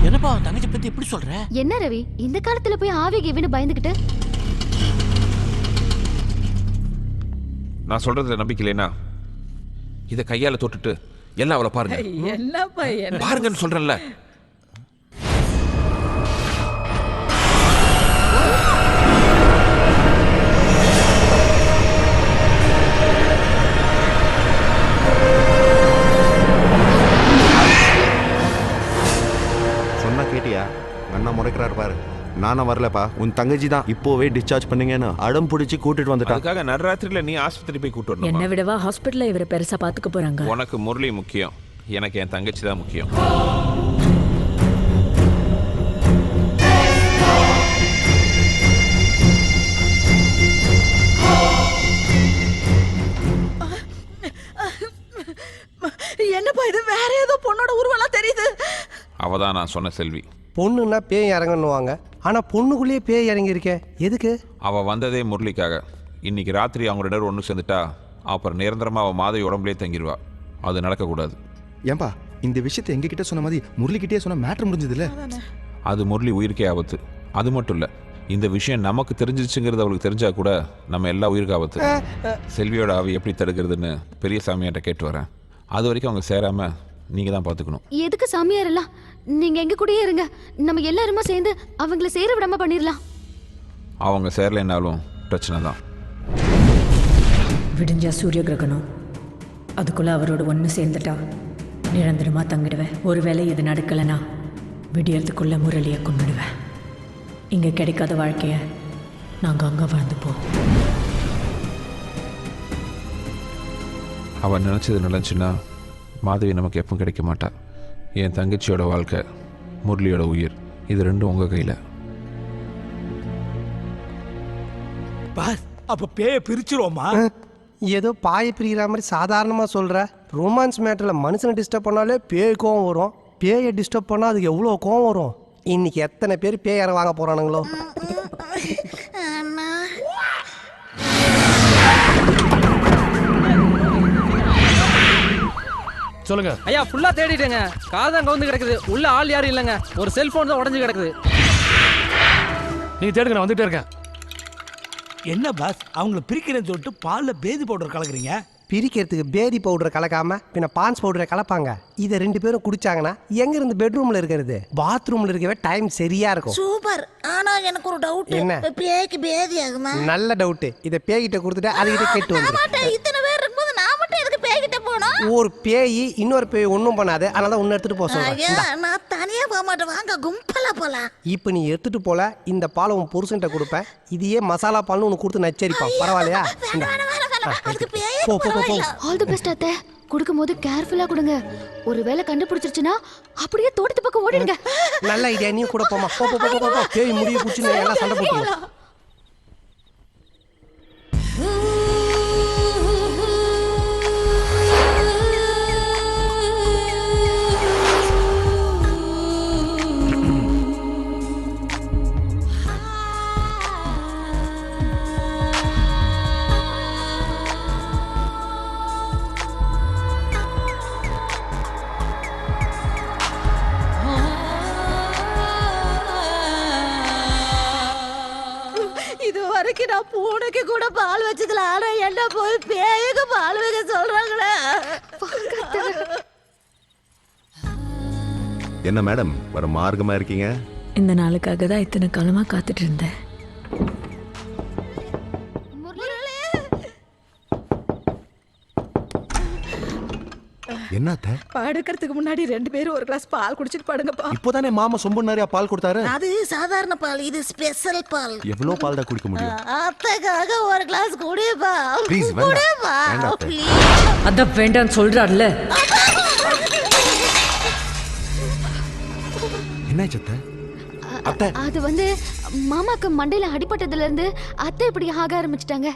என்னப்பா தங்கச்சி பத்தி எப்படி சொல்ற? என்ன ரவி இந்த காலத்துல போய் ஆவி கிவின்னு பயந்துகிட்டு? நான் சொல்றதுல நம்பிக்கை இல்லைனா இதை கையால தொட்டுட்டு எல்லாம் அவளை பாருங்க. என்னப்பா பாருங்கன்னு சொல்றேன்ல. சொன்னா கேட்டியா? அண்ணா முறைக்கிறாரு பாரு. நானா வரலப்பா, உன் தங்கச்சி தான் இப்போவே டிஸ்சார்ஜ் பண்ணுங்கன்னு அடம் பிடிச்சி கூட்டிட்டு வந்துட்டான். அதுக்காக நடுராத்திரில நீ ஆஸ்பத்திரி போய் கூட்டு வரணும். என்ன விடவா ஹாஸ்பிட்டல்ல இவரை பெருசா பாத்துக்க போறாங்க. உனக்கு முரளி முக்கியம், எனக்கு என் தங்கச்சி தான் முக்கியம். என்னப்பா இது வேற ஏதோ பொண்ணோட உருவெல்லாம் தெரியுது. அவதான் நான் சொன்ன செல்வி. பொண்ணுன்னா பேய் இறங்கன்னுவாங்க, ஆனா பொண்ணுக்குள்ளேயே பேய் இறங்கி இருக்கே, எதுக்கு? அவ வந்ததே முரளிக்காக. இன்னைக்கு ராத்திரி அவங்க 2 பேரும் ஒன்று சேர்ந்துட்டா அப்புறம் நிரந்தரமா அவ மாதவி உடம்புலேயே தங்கிடுவா. அது நடக்கக்கூடாது. ஏன்பா இந்த விஷயத்தை எங்ககிட்ட சொன்ன மாதிரி முரளிக்கிட்டே சொன்ன மேட்டர் முடிஞ்சதுல? அது முரளி உயிருக்கே ஆபத்து. அது மட்டும் இல்லை, இந்த விஷயம் நமக்கு தெரிஞ்சிச்சுங்கிறது அவளுக்கு தெரிஞ்சா கூட நம்ம எல்லா உயிருக்கு ஆபத்து. செல்வியோட ஆவி எப்படி தடுக்கிறதுன்னு பெரிய சாமியார்ட்ட கேட்டு வரேன். அது வரைக்கும் அவங்க சேராம நீங்க தான் பார்த்துக்கணும். எதுக்கு சாமியார் எல்லாம்? நீங்க எங்க கூடயே இருங்க, நம்ம எல்லாருமா சேர்ந்து அவங்கள சேர விடாம பண்ணிடலாம். அவங்க சேரலைன்னாலும் பிரச்சனை தான். விடிஞ்சா சூரிய கிரகணம், அதுக்குள்ள அவரோட ஒன்று சேர்ந்துட்டா நிரந்தரமா தங்கிடுவேன். ஒருவேளை இது நடக்கலைன்னா விடியறதுக்குள்ள முரளியை கொண்டுடுவேன். இங்க கிடைக்காத வாழ்க்கைய நாங்க அங்க வாழ்ந்துப்போம். அவன் நினச்சது நடந்துச்சுன்னா மாதவி நமக்கு எப்பவும் கிடைக்க மாட்டா. என் தங்கச்சியோட வாழ்க்கை, முரளியோட உயிர், இது ரெண்டும் உங்கள் கையில். பாஸ் அப்ப பேய பிரிச்சிருவோமா? ஏதோ பாய பிரிகிற மாதிரி சாதாரணமா சொல்ற. ரொமான்ஸ் மேட்டர்ல மனுஷனை டிஸ்டர்ப் பண்ணாலே பேய் கோவம் வரும், பேயை டிஸ்டர்ப் பண்ணா அதுக்கு எவ்வளோ கோவம் வரும். இன்னைக்கு எத்தனை பேர் பேய் இற வாங்க போறானுங்களோ. சொல்லுங்க ஐயா. ஃபுல்லா தேடிட்டேங்க, காதான் கவுந்து கிடக்குது, உள்ள ஆள் யாரும் இல்லைங்க, ஒரு செல்போன் தான் உடஞ்சு கிடக்குது. நீங்க தேடுங்க, நான் வந்துட்டே இருக்கேன். என்ன பாஸ் அவங்கள பிரிக்கிறேன்னு சொல்லிட்டு பால்ல பேதி பவுடர் கலக்குறீங்க? பிரிக்கிறதுக்கு பேதி பவுடரை கலக்காம பின்ன பான்ஸ் பவுடரை கலப்பாங்க. இதை 2 பேரும் குடிச்சாங்கன்னா எங்க இருந்து பெட்ரூம்ல இருக்கிறது, பாத்ரூம்ல இருக்கவே டைம் சரியா இருக்கும். சூப்பர். ஆனா எனக்கு ஒரு டவுட். என்ன? பேய்க்கு பேதி ஆகுமா? நல்ல டவுட். இதை பேய்கிட்ட கொடுத்துட்டு அதுகிட்ட கேட்டு வந்து. இத்தனை பேர் இருக்கும்போது நான் மட்டும் எதுக்கு பேய்கிட்ட போனோம்? ஒரு பேய் இன்னொரு பேய் ஒன்றும் பண்ணாது, அதனால ஒன்று எடுத்துட்டு போக சொல்றேன். நான் தனியா போக மாட்டேன், வாங்க கும்பலா போலாம். இப்போ நீ எடுத்துட்டு போல, இந்த பாலை உன் புருஷன்ட்ட கொடுப்பேன். இதையே மசாலா பால்னு உனக்கு கொடுத்து நச்சரிப்பான், பரவாயில்லையா? போ போ போ போ. ஆல் தி பெஸ்ட் அத்தை. கொடுக்கும்போது கேர்ஃபுல்லா கொடுங்க. ஒருவேளை கண்டுபிடிச்சிருச்சுன்னா அப்படியே தோட்டத்து பக்கம் ஓடிடுங்க. நல்ல ஐடியா, நீ கூட போமா. போ போ போ போ. பேய் முடிய குச்சி எல்லாம் சண்டை போட்டுங்க. இது வரைக்கும் நான் பூனைக்கு கூட பால் வச்சதுல, ஆனா என்ன போய் பேய்க்கு பால் வைக்க சொல்றாங்களே. என்ன மேடம் வர மார்க்கமா இருக்கீங்க? இந்த நாளுக்காக தான் இத்தனை காலமா காத்துட்டு இருந்தேன். என்னத்த? படுக்கிறதுக்கு முன்னாடி 2 பேரும் ஒரு கிளாஸ் பால் குடிச்சிட்டு படுங்கப்பா. இப்போதானே மாமா சொம்பு நிறைய பால் கொடுத்தாரு. அது சாதாரண பால், இது ஸ்பெஷல் பால். எவ்வளவு பால் தான் குடிக்க முடியும்? அத்தைக்காக ஒரு கிளாஸ் குடிப்பா. ப்ளீஸ் குடிப்பா வேண்டாம். ப்ளீஸ். அதான் வேண்டான்னு சொல்றாருல்ல. என்ன சத்த? அத்தை அது வந்து மாமாக்கு மண்டையில அடிபட்டதுல இருந்து அத்தை இப்படி ஆக ஆரம்பிச்சிட்டாங்க.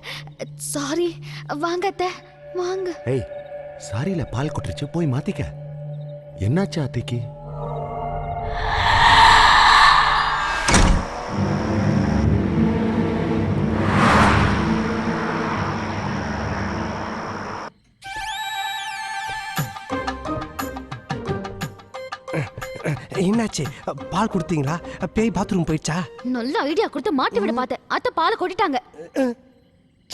சாரி. வாங்க அத்தை, வாங்க. ஏய், சாரியில பால் கொட்டுருச்சு, போய் மாத்திக்க. என்னாச்சு அத்தைக்கு? என்ன என்னாச்சு பால் கொடுத்தீங்களா? பேய் பாத்ரூம் போயிடுச்சா? நல்ல ஐடியா கொடுத்து மாட்டி விட பார்த்தேன். அத்தை பாலை கொட்டிட்டாங்க.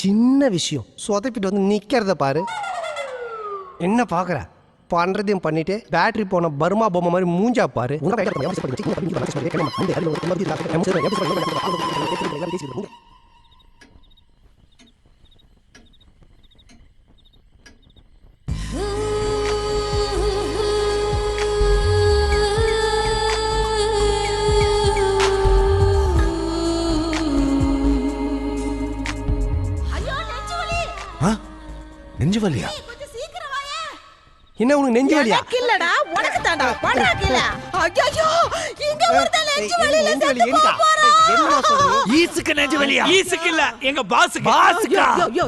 சின்ன விஷயம் சொதப்பிட்டு வந்து நிக்கிறத பாரு. என்ன பாக்குற? பண்றதையும் பண்ணிட்டு பேட்டரி போன பர்மா பொம்மை மாதிரி மூஞ்சா பாரு. நெஞ்சு வலியா? என்ன உனக்கு நெஞ்சு வலியா? இல்லடா உனக்கு தாண்டா படா கீழ. ஐயோ இங்க ஒருத்த நெஞ்சு வலியில செத்து போறா. என்ன சொல்றீங்க? ஈசுக்கு நெஞ்சு வலியா? ஈசுக்கு இல்ல, எங்க பாஸுக்கு. ஐயோ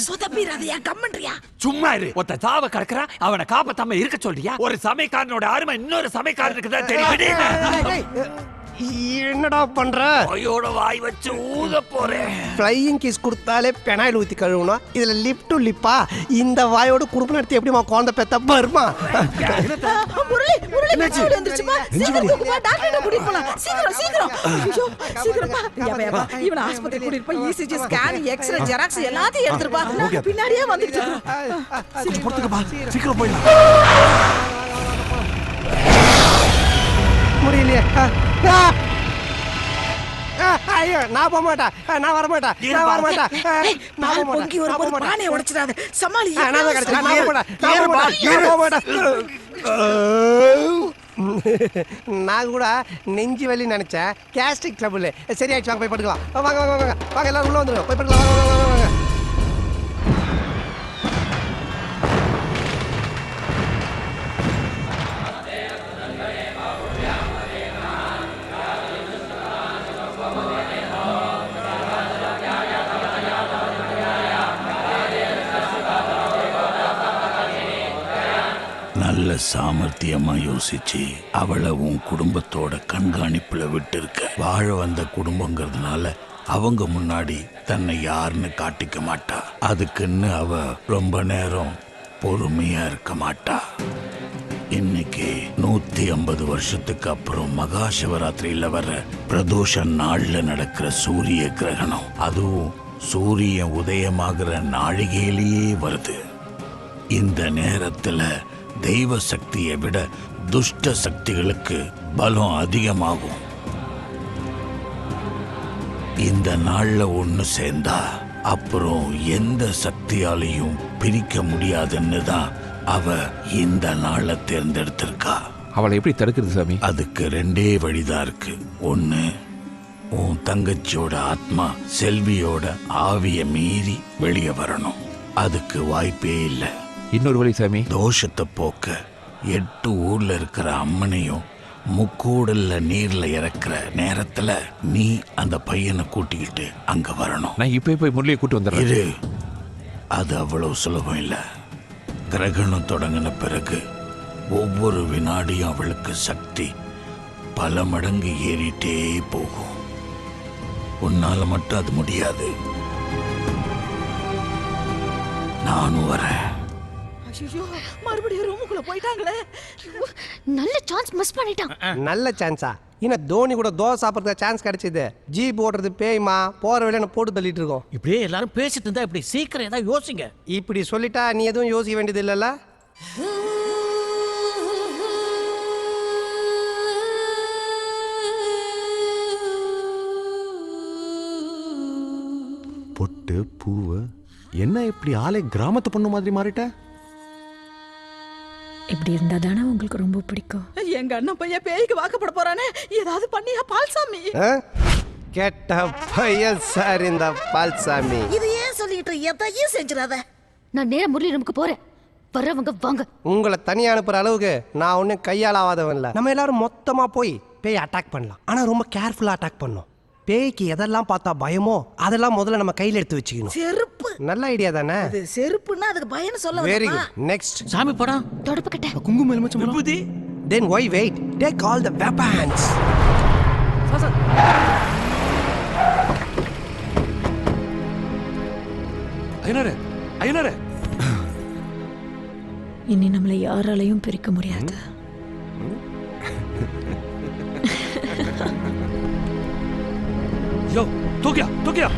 சொதப்பிராதயா கம்மன்றியா. சும்மா இரு. ஒருத்த சாவ கடக்குறா, அவனை காப்பாத்தாம இருக்க சொல்றியா? ஒரு சமைக்காரனோட அருமை இன்னொரு சமைக்காரனுக்கு தான் தெரியும். என்னடா பண்ற? ஐயோட வாய் வச்சு ஊத போறேன். ஃப்ளையிங் கிஸ் கொடுத்தாலே பெனாயில் ஊத்தி கழுவணும். இதுல லிப் டு லிப்பா? இந்த வாயோட குறுப்பு நடத்தி எப்படிமா குழந்தை பெத்த பர்மா? முரளி வந்துருச்சுமா. சீக்கிரம் டாக்டர் கூட்டிட்டு போலாம். சீக்கிரம் ஐயோ சீக்கிரமா. யப்பா இவனை ஆஸ்பத்திரி கூட்டிட்டு போய் ECG ஸ்கேன் எக்ஸ்ரே ஜெராக்ஸ் எல்லாத்தையும் எடுத்துட்டு வா. பின்னாடியே வந்துட்டு பொறுத்துக்கப்பா, சீக்கிரம் போயிடலாம். முடியலையே. ஐயோ நான் போக மாட்டேன். நான் வர மாட்டேன். பால் பொங்கி ஒரு பானையை உடைச்சிடாத. சமாளி. நான் கூட நெஞ்சு வலி நினைச்சேன். கேஸ்ட்ரிக் ட்ரபிள் சரியாயிடுச்சு. வாங்க போய் படுக்கலாம். வாங்க வாங்க வாங்க வாங்க எல்லாரும் உள்ள வந்துருங்க. போய் படுக்கலாம். வாங்க வாங்க வாங்க. நல்ல சாமர்த்தியமா யோசிச்சு அவளை உன் குடும்பத்தோட கண்காணிப்புல விட்டு வாழ வந்த குடும்பங்கிறதுனால அவங்க முன்னாடி தன்னை யாருன்னு காட்டிக்க மாட்டா. அதுக்குன்னு அவ ரொம்ப நேரம் பொறுமையா இருக்க மாட்டா. இன்னைக்கு 150 வருஷத்துக்கு அப்புறம் மகா சிவராத்திரியில வர பிரதோஷ நாள்ல நடக்கிற சூரிய கிரகணம், அதுவும் சூரியன் உதயமாகிற நாழிகையிலேயே வருது. இந்த நேரத்துல தெய்வ சக்தியை விட துஷ்ட சக்திகளுக்கு பலம் அதிகமாகும். இந்த நாள்ல ஒண்ணு சேர்ந்தா அப்புறம் எந்த சக்தியாலையும் பிரிக்க முடியாதுன்னு தான் அவ இந்த நாளை தேர்ந்தெடுத்திருக்கா. அவளை எப்படி தடுக்கிறது சாமி? அதுக்கு 2 வழிதான் இருக்கு. ஒண்ணு, உன் தங்கச்சியோட ஆத்மா செல்வியோட ஆவிய மீறி வெளியே வரணும். அதுக்கு வாய்ப்பே இல்லை. இன்னொரு வழி சாமி, தோஷத்தை போக்க 8 ஊர்ல இருக்கிற அம்மனையும் முக்கூடல்ல நீர்ல இறக்குற நேரத்துல நீ அந்த பையனை கூட்டிக்கிட்டு அங்க வரணும். நான் இப்ப போய் முரளியை கூட்டு வந்துடுறேன். இரு, அது அவ்வளவு சுலபம் இல்லை. கிரகணம் தொடங்கின பிறகு ஒவ்வொரு வினாடியும் அவளுக்கு சக்தி பல மடங்கு ஏறிட்டே போகும். உன்னால மட்டும் அது முடியாது. நானும் வரேன். ஐயோ மறுபடியும் ரூமுக்குள்ள போயிட்டாங்களே. நல்ல சான்ஸ் மிஸ் பண்ணிட்டான். நல்ல சான்ஸா? இன்னும் தோனி கூட தோசை சாப்பிட்றதுக்கு சான்ஸ் கிடைச்சது. ஜீப் ஓட்டுறது பேய்மா, போற வேலையை போட்டு தள்ளிட்டு இருக்கோம். இப்படியே எல்லாரும் பேசிட்டு இருந்தா இப்படி சீக்கிரம் ஏதாவது யோசிங்க. இப்படி சொல்லிட்டா நீ எதுவும் யோசிக்க வேண்டியது இல்லைல்ல? பொட்டு பூவு என்ன இப்படி ஆளை கிராமத்து பொண்ணு மாதிரி மாறிட்ட? இப்படி இருந்தா தானே உங்களுக்கு ரொம்ப பிடிக்கும். எங்க அண்ணன் பையன் பேய்க்கு வாக்கப்பட போறானே, ஏதாவது பண்ணியா பால்சாமி? கெட்ட பையன் சார் இந்த பால்சாமி. இது ஏன் சொல்லிட்டு எதையும் செஞ்சிடாத. நான் நேரா முரளி ரூமுக்கு போறேன். வர்றவங்க வாங்க. உங்களை தனியா அனுப்புற அளவுக்கு நான் ஒன்றும் கையால் ஆகாதவன் இல்லை. நம்ம எல்லாரும் மொத்தமா போய் பேய் அட்டாக் பண்ணலாம். ஆனா ரொம்ப கேர்ஃபுல்லா அட்டாக் பண்ணணும். பேய்க்கு எதெல்லாம் பார்த்தா பயமோ அதெல்லாம் முதல்ல நம்ம கையில எடுத்து வச்சுக்கணும். செருப்பு நல்ல ஐடியா தானே? அது செருப்புன்னா அதுக்கு பயன்னு சொல்ல வெரி வரமா? குட். நெக்ஸ்ட் சாமி படம், தொடப்பு கட்ட, குங்குமம் எலுமிச்சம் விபூதி. தென் why wait? Take all the weapons. ஐயனாரே இனி நம்மளை யாராலையும் பிரிக்க முடியாது. யோ தூக்கியா தூக்கியா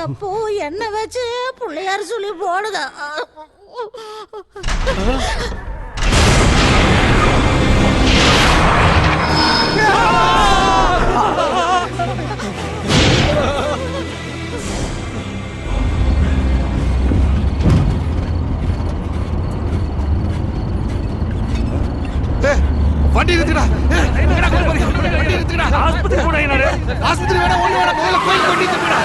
அப்போ என்ன வச்சு பிள்ளையார் சொல்லி போடுங்க. வண்டி இருக்குடா. வண்டி இருக்குடா. ஆஸ்பத்திரி போடா ஐயனாரே. ஆஸ்பத்திரி வேணா ஒண்ணு வேணா முதல்ல கோயில் வண்டி தூக்குடா.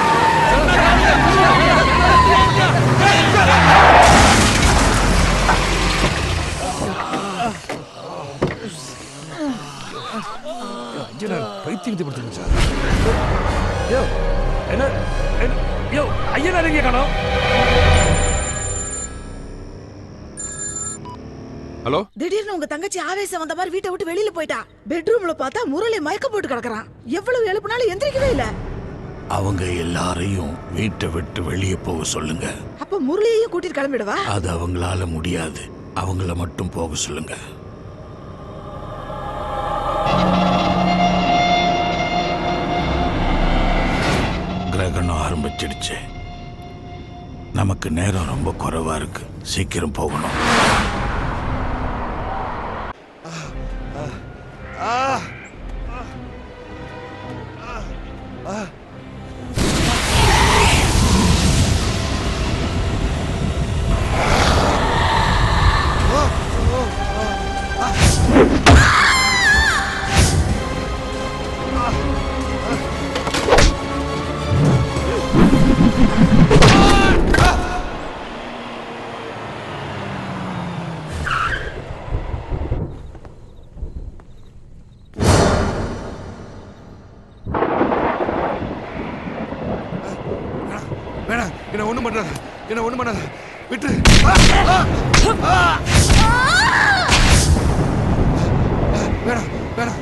ஐயனார் பைத்தியம் பிடிச்சிருச்சு சார். யோ என்ன யோ ஐயனார் எங்க காணோம்? ஹலோ, திடீர்னு உங்க தங்கச்சி ஆவேசம் வந்த மாதிரி வீட்டை விட்டு வெளியில போயிட்டா. பெட்ரூம்ல பார்த்தா முரளி மயக்க போட்டு கிடக்குறான். எவ்வளவு எழுப்புனாலும் எந்திரிக்கவே இல்ல. அவங்க எல்லாரையும் வீட்டை விட்டு வெளியே போக சொல்லுங்க. அப்ப முரளியையும் கூட்டிட்டு கிளம்பிடுவா? அது அவங்களால முடியாது. அவங்கள மட்டும் போக சொல்லுங்க. கிரகணம் ஆரம்பிச்சிடுச்சு. நமக்கு நேரம் ரொம்ப குறைவா இருக்கு. சீக்கிரம் போகணும். என்ன ஒண்ணும் பண்ணாத, என்ன ஒண்ணும் பண்ணாத, விட்டு. வேணாம் வேணாம்.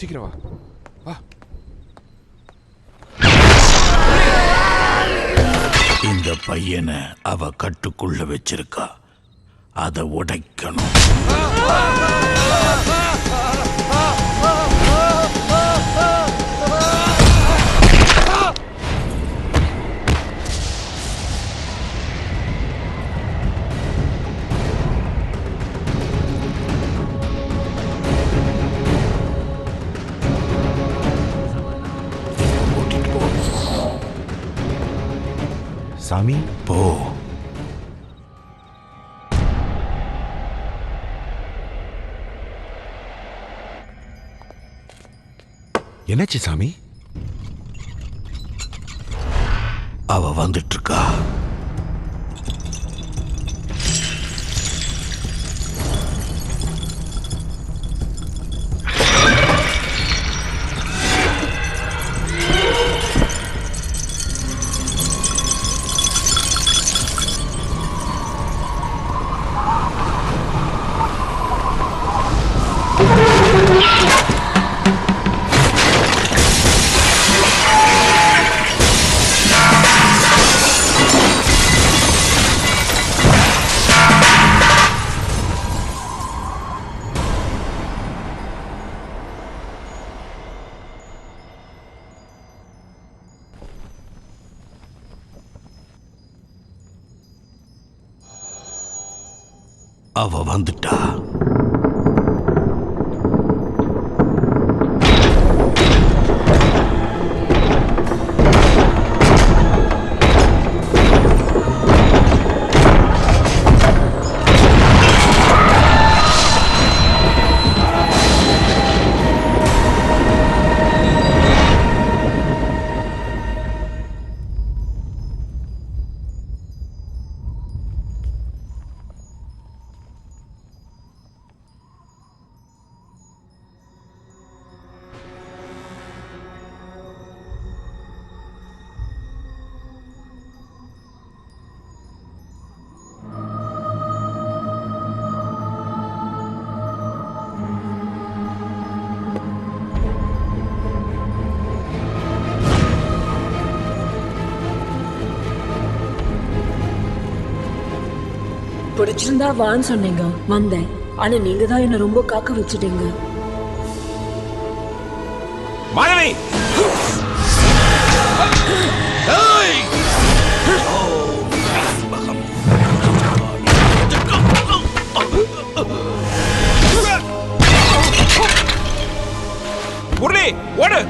சீக்கிரம் வா. வா. இந்த பையனை அவ கட்டுக்குள்ள வச்சிருக்கா. அதை உடைக்கணும். சாமி போ. என்னாச்சு சாமி? அவ வந்துட்டு இருக்கா. அவ வந்துட்டா. பிடிச்சிருந்தா வான்னு சொன்னீங்க, வந்தேன். ஆனா நீங்க தான் என்ன ரொம்ப காக்க வச்சுட்டீங்க. மாதவி முரளி ஓடு.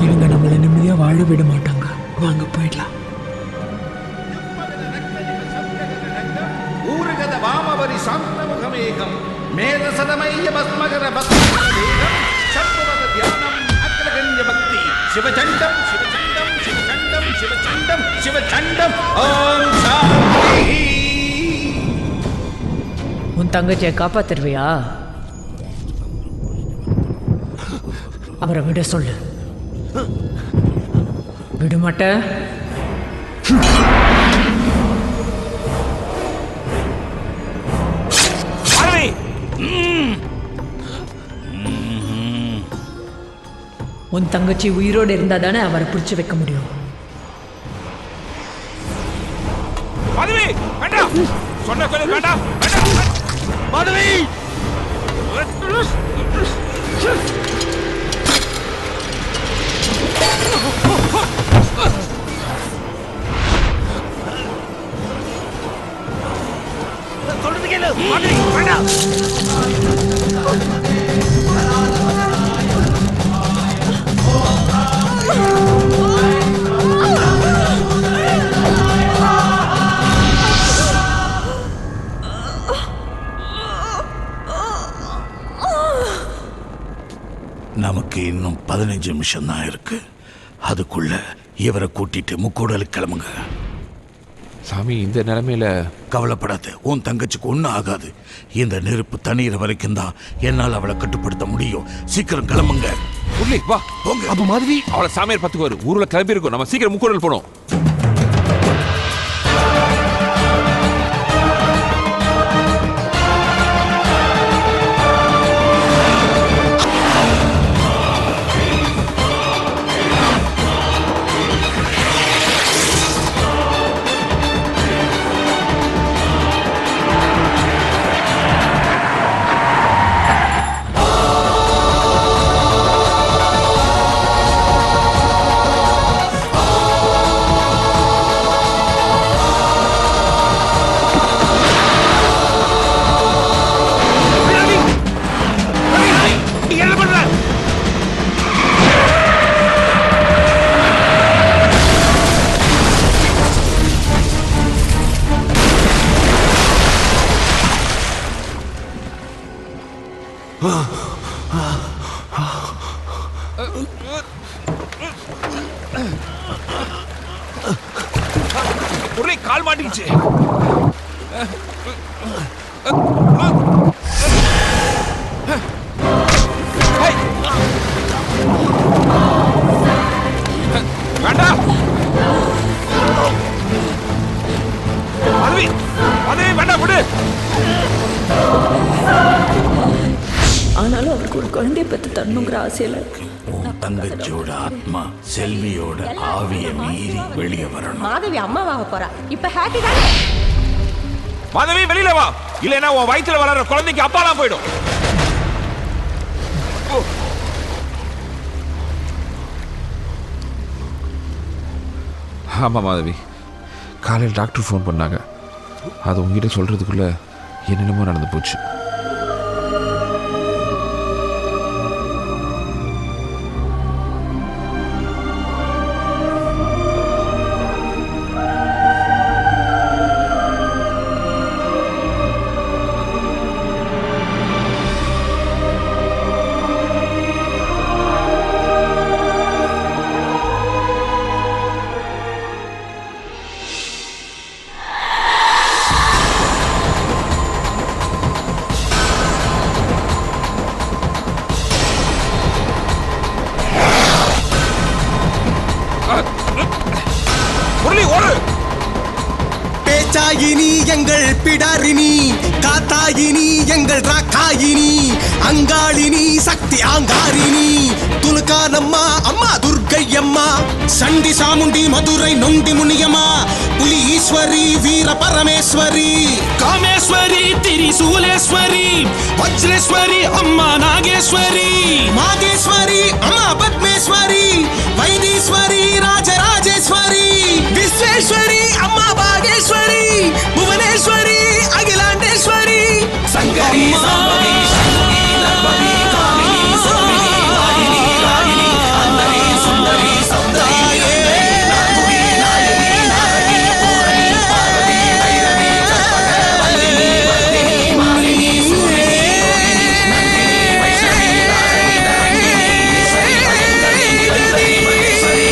இவங்க நம்மளை நிம்மதியா வாழ விட மாட்டாங்க. வாங்க போயிடலாம். ஊருகத வாமவரி சாந்தமுகமேகம் மேதசதமய்ய பஸ்மகர பஸ்மகரேகம் சம்பவத தியானம் அக்ரகண்ய பக்தி சிவச்சண்டம் சிவச்சண்டம் சிவச்சண்டம் சிவச்சண்டம் சிவச்சண்டம் ஓம் சாந்தி. உன் தங்கச்சியை காப்பாத்துருவியா? அவரை விட சொல்லு. விடமாட்ட? உன் தங்கச்சி உயிரோடு இருந்தா தானே அவரை பிடிச்சு வைக்க முடியும். சொன்ன வேண்டாம். மாதவி சொல்றது கேளு. மாதவி வேண்டாம். நமக்கு இன்னும் 15 நிமிஷம் தான் இருக்கு. அதுக்குள்ள இவரை கூட்டிட்டு முக்கூடலுக்கு கிளம்புங்க. சாமி, இந்த நிலைமையில கவலைப்படாத, உன் தங்கச்சிக்கு ஒன்றும் ஆகாது. இந்த நெருப்பு தண்ணீர் வரைக்கும் தான் என்னால் அவளை கட்டுப்படுத்த முடியும். சீக்கிரம் கிளம்புங்க. முரளி வா போங்க. அப்ப மாதவி அவளை சாமியார் பத்துக்குவாரு. ஊர்ல கிளம்பி இருக்கும். நம்ம சீக்கிரம் முக்கூடல் போனோம். முரளி கால் மாட்டிக்கிச்சு. வேண்டாம். பதவி வேண்டாம், விடு. ஆனாலும் அவருக்கு ஒரு குழந்தைய பத்தி தரணுங்கிற ஆசையில உன் தங்கச்சியோட ஆத்மா செல்வியோட ஆவியை மீறி வெளியே வரணும். மாதவி அம்மாவாக போறா. இப்ப ஹாப்பி தானே? மாதவி வெளியில வா, இல்லைன்னா உன் வயிற்றுல வளர்ற குழந்தைக்கு அப்பாலாம் போயிடும். ஆமா மாதவி, காலையில் டாக்டர் ஃபோன் பண்ணாங்க. அது உங்ககிட்ட சொல்றதுக்குள்ள என்னென்னமோ நடந்து போச்சு. தாயினி எங்கள் பிடாரினி காத்தாயினி எங்கள் ராக்காயினி அங்காளினி சக்தி ஆங்காரினி துணுக்கானம்மா அம்மா துர்க்கை அம்மா சண்டி சாமுண்டி மதுரை நொண்டி முனியம்மா புலி ஈஸ்வரி வீர பரமேஸ்வரி காமேஸ்வரி திரிசூலேஸ்வரி வஜ்ரேஸ்வரி அம்மா நாகேஸ்வரி மாகேஸ்வரி அம்மா பத்மேஸ்வரி வைத்தீஸ்வரி ராஜராஜேஸ்வரி விஸ்வேஸ்வரி அம்மா பாகேஸ்வரி புவனேஸ்வரி அகிலாண்டேஸ்வரி சங்கரி சாம்பவி சங்கரி லம்பவி காமினி சோமினி வாகினி ராகினி அந்தரி சுந்தரி சௌந்தரி நம்புவி நாயகி நாரகி பூரணி பார்வதி பைரவி கற்பக வல்லினி வர்தினி மாலினி சூரினி நந்தினி வைஷ்ணவி நாரணி தரங்கினி ஈஸ்வரி பயங்கரி நிரந்தரி மகேஸ்வரி.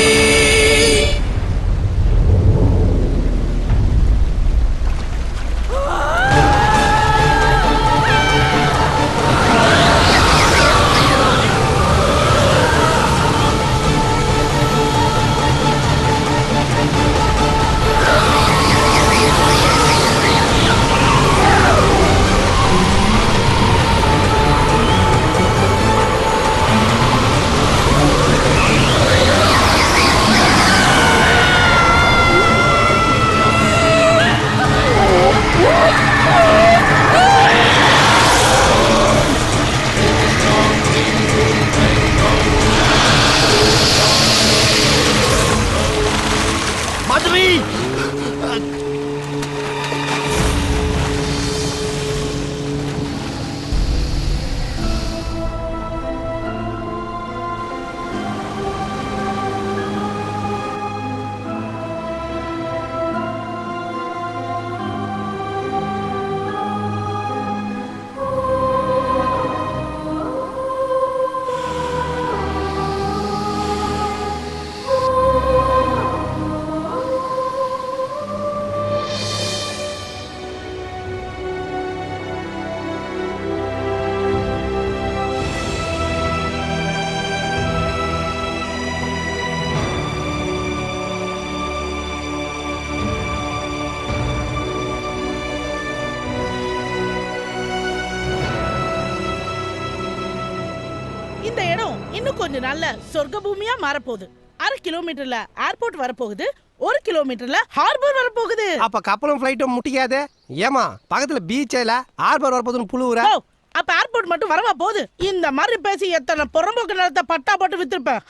இந்த இடம் இன்னும் கொஞ்ச நாள்ல சொர்க்க பூமியா மாறப்போகுது. 1/2 கிலோமீட்டர்ல ஏர்போர்ட் வரப்போகுது, 1 கிலோமீட்டர்ல ஹார்பர் வரப்போகுது. அப்ப கப்பலும் ஃபிளைட்டும் முட்டிக்காது. ஏமா பக்கத்துல பீச்ல ஹார்பர் வரப்போதுன்னு புழுவுற. ஓ, அப்ப ஏர்போர்ட் மட்டும் வரவா போகுது? இந்த மாதிரி பேசி எத்தனை புறம்போக்கு நிலத்தை பட்டா போட்டு வித்திருப்பேன்.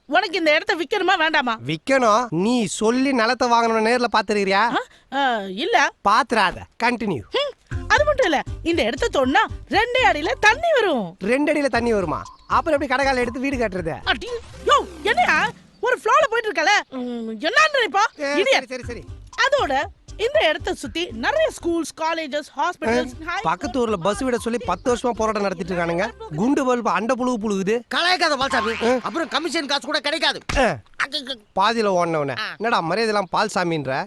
உனக்கு இந்த இடத்த விக்கணுமா வேண்டாமா? விக்கணும். நீ சொல்லி நிலத்தை வாங்கணும் நேர்ல பாத்துறியா? இல்ல. பாத்துறாத. கண்டினியூ. அது மட்டும் இல்ல, இந்த இடத்த தோண்டா 2 அடியில தண்ணி வரும். 2 அடியில தண்ணி வருமா? அப்புறம் எப்படி கடைகால எடுத்து வீடு கட்டுறது? அடி யோ, என்னையா ஒரு ஃப்ளோல போயிட்டு இருக்கல? என்னன்னு இப்போ சரி சரி. அதோட இந்த இடத்தை சுத்தி நிறைய ஸ்கூல்ஸ், காலேஜஸ், ஹாஸ்பிடல்ஸ். பக்கத்து ஊர்ல பஸ் விட சொல்லி 10 வருஷமா போராட்டம் நடத்திட்டு இருக்கானுங்க. குண்டு பல்பு அண்ட புழுகு புழுகுது. கலாய்க்காத பால்சாமி, அப்புறம் கமிஷன் காசு கூட கிடைக்காது. பாதியில ஓடனவன என்னடா மரியாதைலாம் பால்சாமின்ற?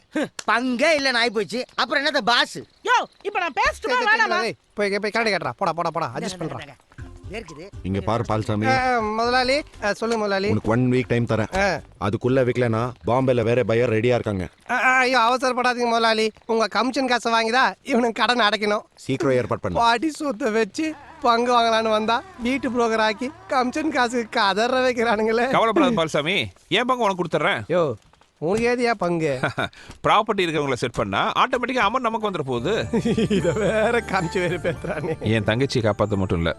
பங்கே இல்ல நாய் போச்சு, அப்புறம் என்னத பாஸ்? யோ, இப்போ நான் பேசட்டுமா வேணாமா? போய் கரடி கட்டறா. போடா அட்ஜஸ்ட் பண்றா. இங்க பாரு பால்சாமி, முதலாளி சொல்லுங்க முதலாளி. உனக்கு 1 வீக் டைம் தரேன். அதுக்குள்ள விக்கலனா பாம்பேல வேற பையர் ரெடியா இருக்காங்க. ஐயோ அவசரப்படாதீங்க முதலாளி. உங்க கமிஷன் காசை வாங்கிதா இவனுக்கு கடன் அடைக்கணும். சீக்கிரம் ஏற்பாடு பண்ணு. பாடி சொத்தை வச்சு பங்கு வாங்கலான்னு வந்தா வீட்டு புரோக்கர் ஆக்கி கமிஷன் காசு கதற வைக்கிறானுங்களே. கவலைப்படாத பால்சாமி, ஏன் பங்கு உனக்கு கொடுத்துட்றேன். யோ உனக்கு ஏதியா பங்கு? ப்ராப்பர்ட்டி இருக்கவங்கள செட் பண்ணா ஆட்டோமேட்டிக்கா அமௌண்ட் நமக்கு வந்துட போகுது. இத வேற காமிச்சு வேற பேசுறானே. என் தங்கச்சியை காப்பாற்ற மட்டும் இல்ல,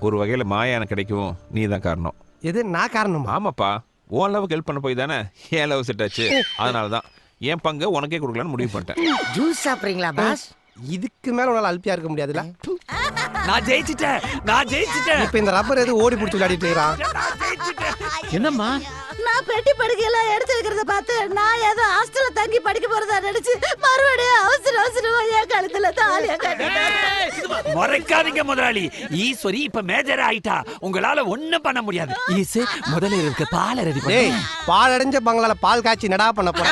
ஒரு வகையில மாயான கிடைக்கும் நீ தான் காரணம். எது நான் காரணமா? ஆமாப்பா, உன் லவ்க்கு ஹெல்ப் பண்ண போய் தானே என் லவ் செட் ஆச்சு. அதனால தான் என் பங்கு உனக்கே கொடுக்கலான்னு முடிவு பண்ணிட்டேன். ஜூஸ் சாப்பிடுறீங்களா பாஸ்? இதுக்கு மேல உன்னால அல்பியா இருக்க முடியாதுல. நான் ஜெயிச்சிட்டேன். இப்ப இந்த ரப்பர் எது ஓடி பிடிச்சி விளையாடிட்டு இருக்கான். என்னம்மா? நான் பெட்டி படுக்கையெல்லாம் எடுத்து வைக்கிறத பார்த்து நான் ஏதோ ஹாஸ்டல்ல தங்கி படிக்க போறதா நினைச்சு மறுபடியும் அவசரமா என் கழுத்துல தாலியா கட்டிட்டேன். மறைக்காதீங்க முதலாளி. ஈஸ்வரி இப்ப மேஜர் ஆயிட்டா, உங்களால ஒண்ணும் பண்ண முடியாது. ஈசு முதல்ல இருக்கு பால் ரெடி பண்ணு. பால் அடைஞ்ச பங்களால பால் காய்ச்சி நடா பண்ண போற.